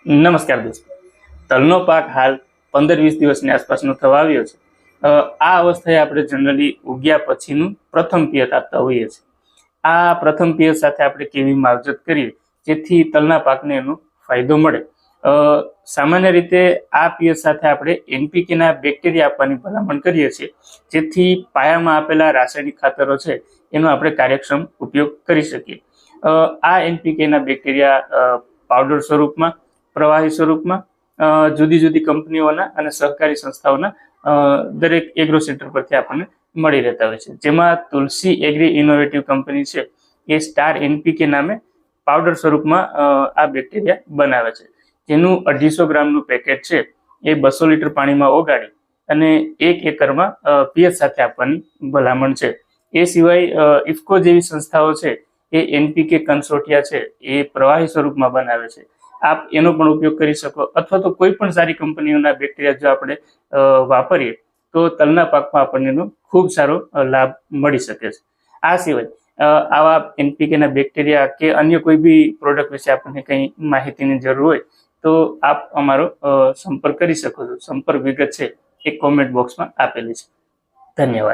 નમસ્કાર દોસ્તો, તલનો પાક હાલ 15-20 દિવસની આસપાસનો થવા આવ્યો છે. આ અવસ્થાએ આપણે જનરલી ઉગ્યા પછીનું પ્રથમ પિયત આપતા હોઈએ છીએ. આ પ્રથમ પિયત સાથે આપણે કેવી માવજત કરીએ જેથી તલના પાકને એનો ફાયદો મળે. સામાન્ય રીતે આ પિયત સાથે આપણે એનપીકેના બેક્ટેરિયા આપવાની ભલામણ કરીએ છીએ, જેથી પાયામાં આપેલા રાસાયણિક ખાતરો છે એનો આપણે કાર્યક્ષમ ઉપયોગ કરી શકીએ. આ એનપીકેના બેક્ટેરિયા પાવડર સ્વરૂપમાં, પ્રવાહી સ્વરૂપમાં, જુદી જુદી કંપનીઓના અને સહકારી સંસ્થાઓના દરેક એગ્રો સેન્ટર પરથી આપણને મળી રહેતા હોય છે. જેમાં તુલસી એગ્રી ઇનોવેટિવ કંપની છે એ સ્ટાર એનપીકે નામે પાવડર સ્વરૂપમાં આ બેક્ટેરિયા બનાવે છે, જેનું 250 ગ્રામનું પેકેટ છે એ 200 લીટર પાણીમાં ઓગાળી અને 1 એકરમાં પિયત સાથે આપવાની ભલામણ છે. એ સિવાય ઇફકો જેવી સંસ્થાઓ છે એ એનપીકે કન્સોર્ટિયા છે એ પ્રવાહી સ્વરૂપમાં બનાવે છે. આપ એનો પણ ઉપયોગ કરી શકો, અથવા તો કોઈ પણ સારી કંપનીઓના બેક્ટેરિયા જો આપણે વાપરીએ તો તલના પાકમાં આપણને એનો ખૂબ સારો લાભ મળી શકે છે. આ સિવાય આવા એનપીકેના બેક્ટેરિયા કે અન્ય કોઈ બી પ્રોડક્ટ વિશે આપણને કંઈ માહિતીની જરૂર હોય તો આપ અમારો સંપર્ક કરી શકો છો. સંપર્ક વિગત છે એ કોમેન્ટ બોક્સમાં આપેલી છે. ધન્યવાદ.